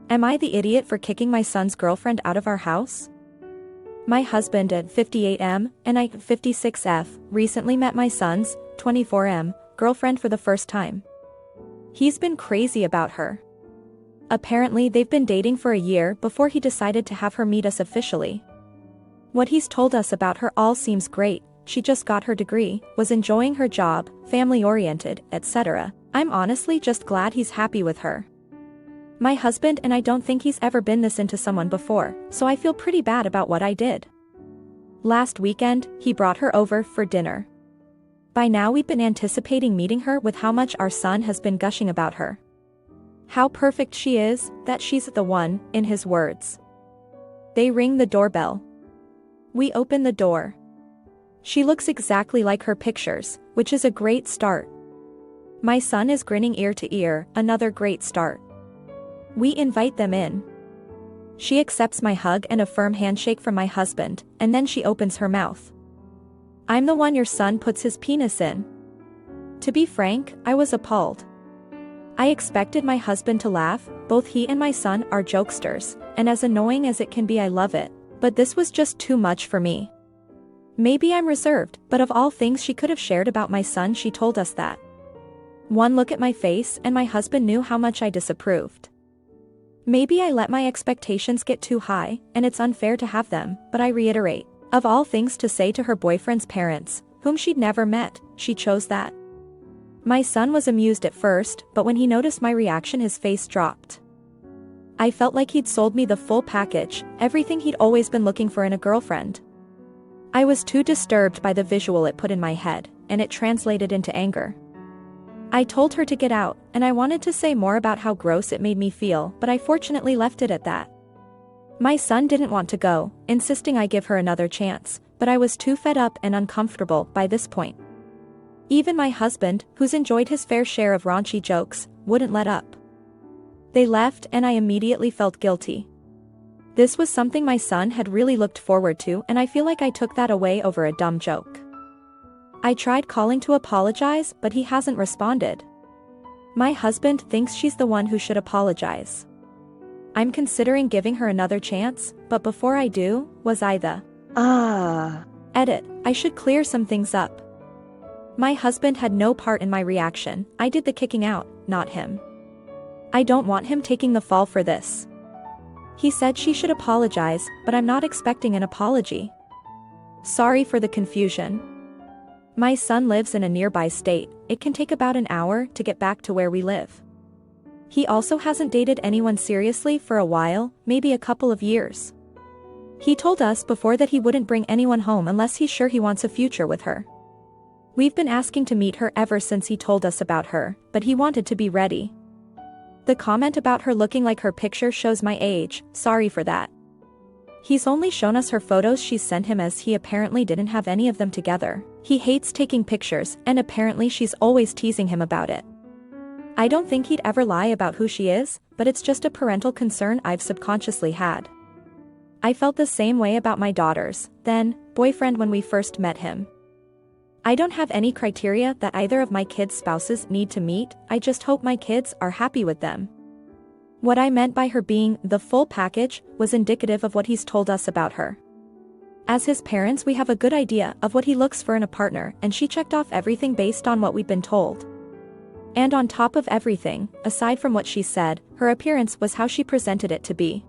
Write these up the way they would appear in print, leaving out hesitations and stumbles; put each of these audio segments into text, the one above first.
Am I the idiot for kicking my son's girlfriend out of our house? My husband at 58M and I 56F recently met my son's 24M girlfriend for the first time. He's been crazy about her. Apparently they've been dating for a year before he decided to have her meet us officially. What he's told us about her all seems great. She just got her degree, was enjoying her job, family-oriented, etc. I'm honestly just glad he's happy with her. My husband and I don't think he's ever been this into someone before, so I feel pretty bad about what I did. Last weekend, he brought her over for dinner. By now we've been anticipating meeting her with how much our son has been gushing about her. How perfect she is, that she's the one, in his words. They ring the doorbell. We open the door. She looks exactly like her pictures, which is a great start. My son is grinning ear to ear, another great start. We invite them in. She accepts my hug and a firm handshake from my husband, and then she opens her mouth. I'm the one your son puts his penis in. To be frank, I was appalled. I expected my husband to laugh, both he and my son are jokesters, and as annoying as it can be I love it, but this was just too much for me. Maybe I'm reserved, but of all things she could have shared about my son she told us that. One look at my face and my husband knew how much I disapproved. Maybe I let my expectations get too high, and it's unfair to have them, but I reiterate, of all things to say to her boyfriend's parents, whom she'd never met, she chose that. My son was amused at first, but when he noticed my reaction his face dropped. I felt like he'd sold me the full package, everything he'd always been looking for in a girlfriend. I was too disturbed by the visual it put in my head, and it translated into anger. I told her to get out, and I wanted to say more about how gross it made me feel, but I fortunately left it at that. My son didn't want to go, insisting I give her another chance, but I was too fed up and uncomfortable by this point. Even my husband, who's enjoyed his fair share of raunchy jokes, wouldn't let up. They left and I immediately felt guilty. This was something my son had really looked forward to, and I feel like I took that away over a dumb joke. I tried calling to apologize, but he hasn't responded. My husband thinks she's the one who should apologize. I'm considering giving her another chance, but before I do, was I the edit, I should clear some things up. My husband had no part in my reaction, I did the kicking out, not him. I don't want him taking the fall for this. He said she should apologize, but I'm not expecting an apology. Sorry for the confusion. My son lives in a nearby state, it can take about an hour to get back to where we live. He also hasn't dated anyone seriously for a while, maybe a couple of years. He told us before that he wouldn't bring anyone home unless he's sure he wants a future with her. We've been asking to meet her ever since he told us about her, but he wanted to be ready. The comment about her looking like her picture shows my age, sorry for that. He's only shown us her photos she's sent him as he apparently didn't have any of them together. He hates taking pictures and apparently she's always teasing him about it. I don't think he'd ever lie about who she is, but it's just a parental concern I've subconsciously had. I felt the same way about my daughter's, then, boyfriend when we first met him. I don't have any criteria that either of my kids' spouses need to meet, I just hope my kids are happy with them. What I meant by her being the full package was indicative of what he's told us about her. As his parents we have a good idea of what he looks for in a partner, and she checked off everything based on what we'd been told. And on top of everything, aside from what she said, her appearance was how she presented it to be.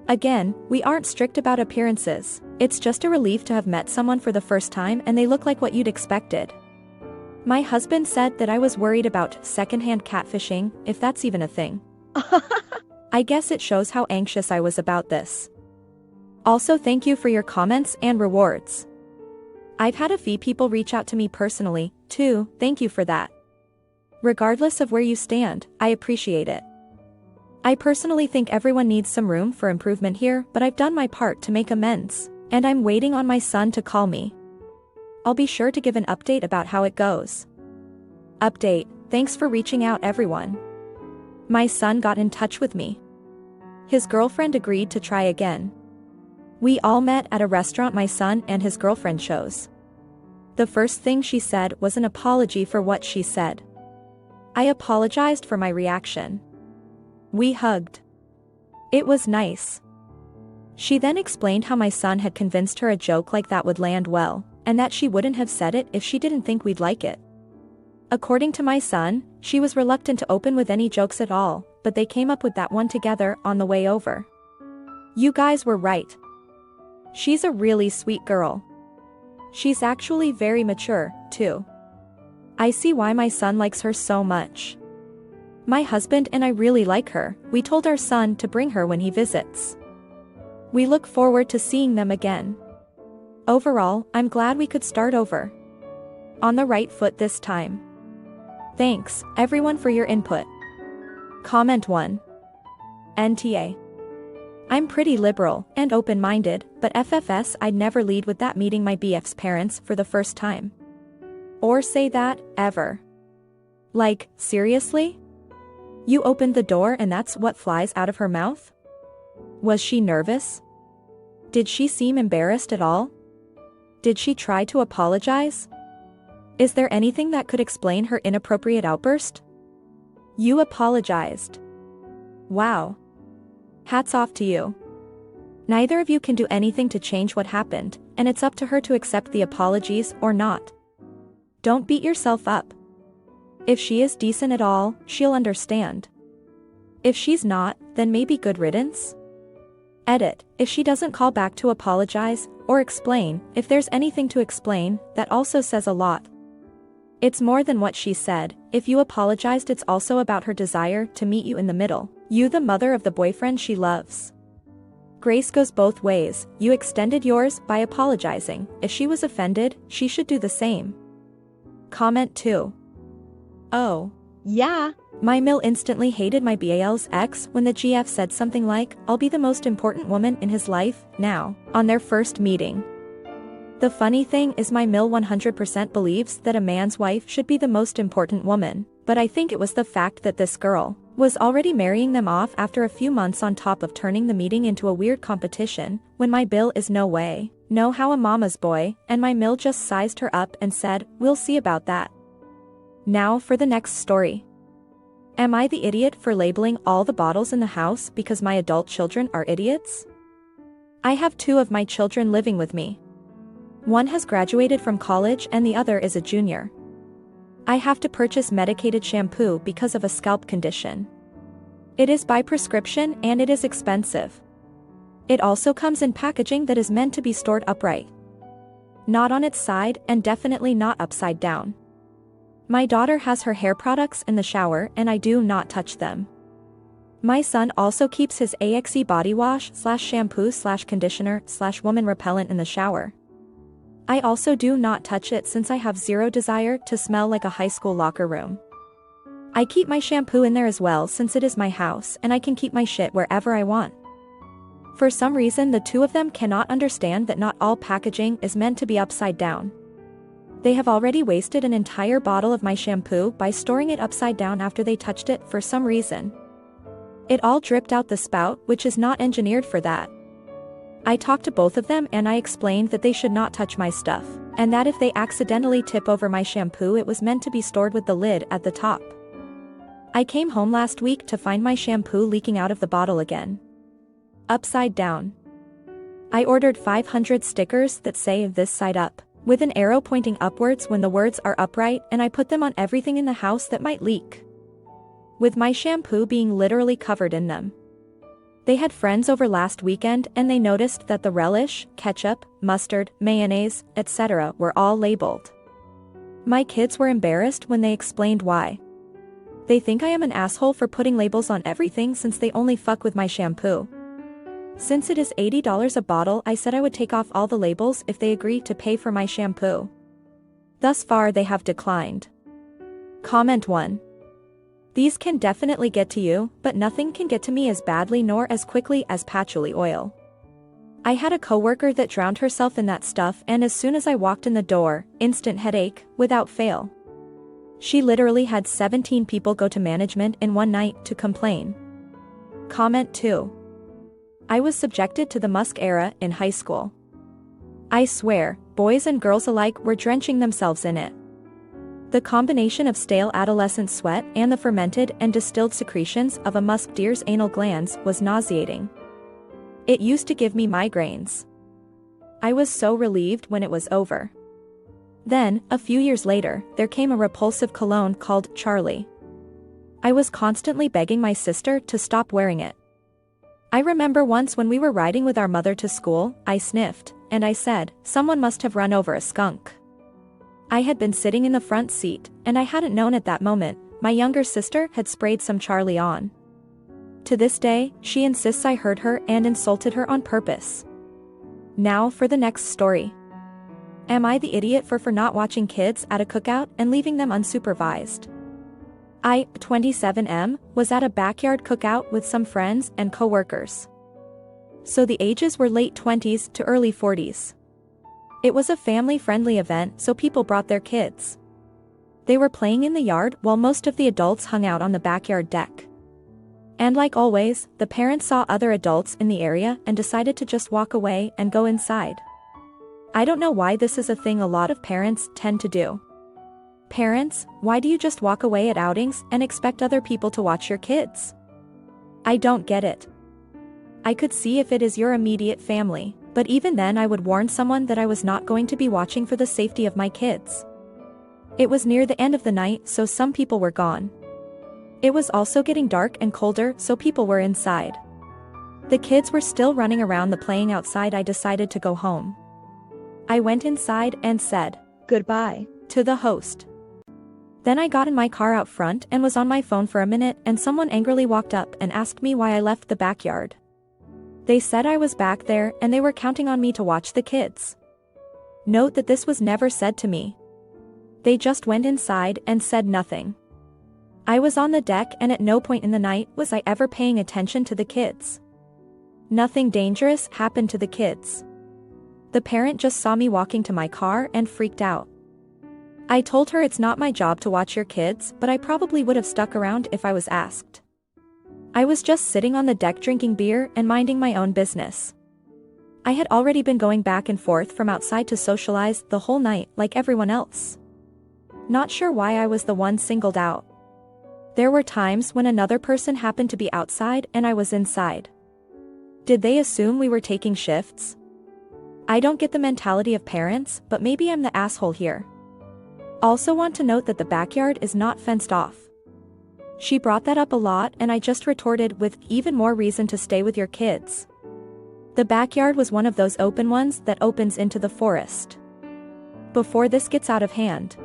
Again, we aren't strict about appearances, it's just a relief to have met someone for the first time and they look like what you'd expected. My husband said that I was worried about secondhand catfishing, if that's even a thing. I guess it shows how anxious I was about this. Also, thank you for your comments and rewards. I've had a few people reach out to me personally, too, thank you for that. Regardless of where you stand, I appreciate it. I personally think everyone needs some room for improvement here, but I've done my part to make amends, and I'm waiting on my son to call me. I'll be sure to give an update about how it goes. Update, thanks for reaching out everyone. My son got in touch with me. His girlfriend agreed to try again. We all met at a restaurant my son and his girlfriend chose. The first thing she said was an apology for what she said. I apologized for my reaction. We hugged. It was nice. She then explained how my son had convinced her a joke like that would land well, and that she wouldn't have said it if she didn't think we'd like it. According to my son, she was reluctant to open with any jokes at all, but they came up with that one together on the way over. You guys were right. She's a really sweet girl. She's actually very mature, too. I see why my son likes her so much. My husband and I really like her. We told our son to bring her when he visits. We look forward to seeing them again. Overall, I'm glad we could start over. On the right foot this time. Thanks, everyone, for your input. Comment 1. NTA. I'm pretty liberal and open-minded, but FFS, I'd never lead with that meeting my BF's parents for the first time. Or say that, ever. Like, seriously? You opened the door and that's what flies out of her mouth? Was she nervous? Did she seem embarrassed at all? Did she try to apologize? Is there anything that could explain her inappropriate outburst? You apologized. Wow. Hats off to you. Neither of you can do anything to change what happened, and it's up to her to accept the apologies or not. Don't beat yourself up. If she is decent at all, she'll understand. If she's not, then maybe good riddance? Edit. If she doesn't call back to apologize, or explain, if there's anything to explain, that also says a lot. It's more than what she said. If you apologized, it's also about her desire to meet you in the middle. You, the mother of the boyfriend she loves. Grace goes both ways. You extended yours by apologizing. If she was offended, she should do the same. Comment 2. Oh. Yeah. My Mill instantly hated my BAL's ex when the GF said something like, I'll be the most important woman in his life, now, on their first meeting. The funny thing is my Mill 100% believes that a man's wife should be the most important woman, but I think it was the fact that this girl was already marrying them off after a few months on top of turning the meeting into a weird competition, when my Bill is no way, no how a mama's boy, and my Mill just sized her up and said, we'll see about that. Now for the next story. Am I the idiot for labeling all the bottles in the house because my adult children are idiots? I have 2 of my children living with me. One has graduated from college and the other is a junior. I have to purchase medicated shampoo because of a scalp condition. It is by prescription and it is expensive. It also comes in packaging that is meant to be stored upright. Not on its side and definitely not upside down. My daughter has her hair products in the shower and I do not touch them. My son also keeps his AXE body wash / shampoo / conditioner / woman repellent in the shower. I also do not touch it since I have zero desire to smell like a high school locker room. I keep my shampoo in there as well since it is my house and I can keep my shit wherever I want. For some reason the 2 of them cannot understand that not all packaging is meant to be upside down. They have already wasted an entire bottle of my shampoo by storing it upside down after they touched it for some reason. It all dripped out the spout, which is not engineered for that. I talked to both of them and I explained that they should not touch my stuff, and that if they accidentally tip over my shampoo it was meant to be stored with the lid at the top. I came home last week to find my shampoo leaking out of the bottle again. Upside down. I ordered 500 stickers that say this side up, with an arrow pointing upwards when the words are upright, and I put them on everything in the house that might leak. With my shampoo being literally covered in them. They had friends over last weekend and they noticed that the relish, ketchup, mustard, mayonnaise, etc. were all labeled. My kids were embarrassed when they explained why. They think I am an asshole for putting labels on everything since they only fuck with my shampoo. Since it is $80 a bottle, I said I would take off all the labels if they agree to pay for my shampoo. Thus far they have declined. Comment 1. These can definitely get to you, but nothing can get to me as badly nor as quickly as patchouli oil. I had a coworker that drowned herself in that stuff and as soon as I walked in the door, instant headache, without fail. She literally had 17 people go to management in one night to complain. Comment 2. I was subjected to the musk era in high school. I swear, boys and girls alike were drenching themselves in it. The combination of stale adolescent sweat and the fermented and distilled secretions of a musk deer's anal glands was nauseating. It used to give me migraines. I was so relieved when it was over. Then, a few years later, there came a repulsive cologne called Charlie. I was constantly begging my sister to stop wearing it. I remember once when we were riding with our mother to school, I sniffed, and I said, "Someone must have run over a skunk." I had been sitting in the front seat, and I hadn't known at that moment, my younger sister had sprayed some Charlie on. To this day, she insists I heard her and insulted her on purpose. Now for the next story. Am I the idiot for not watching kids at a cookout and leaving them unsupervised? I, 27M, was at a backyard cookout with some friends and co-workers. So the ages were late 20s to early 40s. It was a family-friendly event, so people brought their kids. They were playing in the yard while most of the adults hung out on the backyard deck. And like always, the parents saw other adults in the area and decided to just walk away and go inside. I don't know why this is a thing a lot of parents tend to do. Parents, why do you just walk away at outings and expect other people to watch your kids? I don't get it. I could see if it is your immediate family, but even then I would warn someone that I was not going to be watching for the safety of my kids. It was near the end of the night, so some people were gone. It was also getting dark and colder, so people were inside. The kids were still running around the playing outside. I decided to go home. I went inside and said, "Goodbye," to the host. Then I got in my car out front and was on my phone for a minute, and someone angrily walked up and asked me why I left the backyard. They said I was back there and they were counting on me to watch the kids. Note that this was never said to me. They just went inside and said nothing. I was on the deck, and at no point in the night was I ever paying attention to the kids. Nothing dangerous happened to the kids. The parent just saw me walking to my car and freaked out. I told her it's not my job to watch your kids, but I probably would have stuck around if I was asked. I was just sitting on the deck drinking beer and minding my own business. I had already been going back and forth from outside to socialize the whole night like everyone else. Not sure why I was the one singled out. There were times when another person happened to be outside and I was inside. Did they assume we were taking shifts? I don't get the mentality of parents, but maybe I'm the asshole here. Also want to note that the backyard is not fenced off. She brought that up a lot, and I just retorted with even more reason to stay with your kids. The backyard was one of those open ones that opens into the forest. Before this gets out of hand.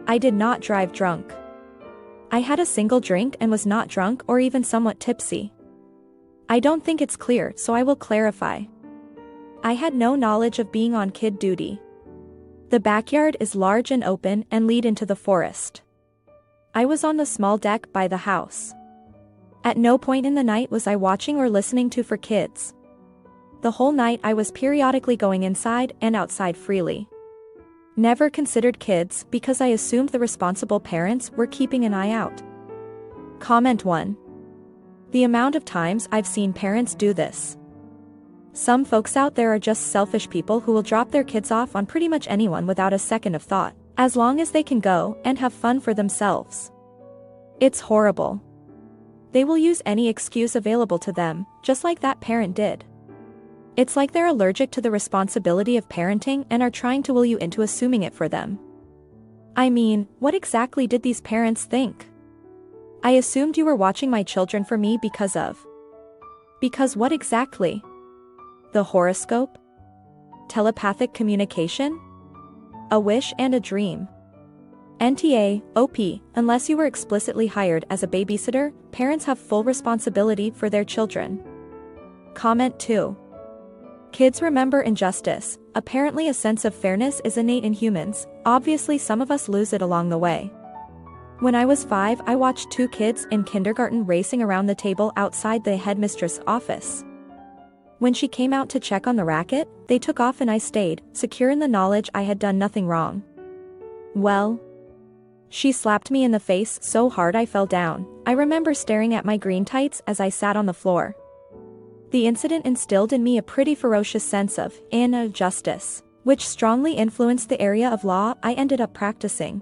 I did not drive drunk. I had a single drink and was not drunk or even somewhat tipsy. I don't think it's clear, so I will clarify. I had no knowledge of being on kid duty. The backyard is large and open and lead into the forest. I was on the small deck by the house. At no point in the night was I watching or listening to for kids. The whole night I was periodically going inside and outside freely. Never considered kids because I assumed the responsible parents were keeping an eye out. Comment 1. The amount of times I've seen parents do this. Some folks out there are just selfish people who will drop their kids off on pretty much anyone without a second of thought, as long as they can go and have fun for themselves. It's horrible. They will use any excuse available to them, just like that parent did. It's like they're allergic to the responsibility of parenting and are trying to will you into assuming it for them. I mean, what exactly did these parents think? I assumed you were watching my children for me because of. Because what exactly? The horoscope? Telepathic communication? A wish and a dream. NTA, OP, unless you were explicitly hired as a babysitter, parents have full responsibility for their children. Comment 2. Kids remember injustice. Apparently a sense of fairness is innate in humans, obviously some of us lose it along the way. When I was 5, I watched 2 kids in kindergarten racing around the table outside the headmistress' office. When she came out to check on the racket, they took off and I stayed, secure in the knowledge I had done nothing wrong. Well, she slapped me in the face so hard I fell down. I remember staring at my green tights as I sat on the floor. The incident instilled in me a pretty ferocious sense of injustice, which strongly influenced the area of law I ended up practicing.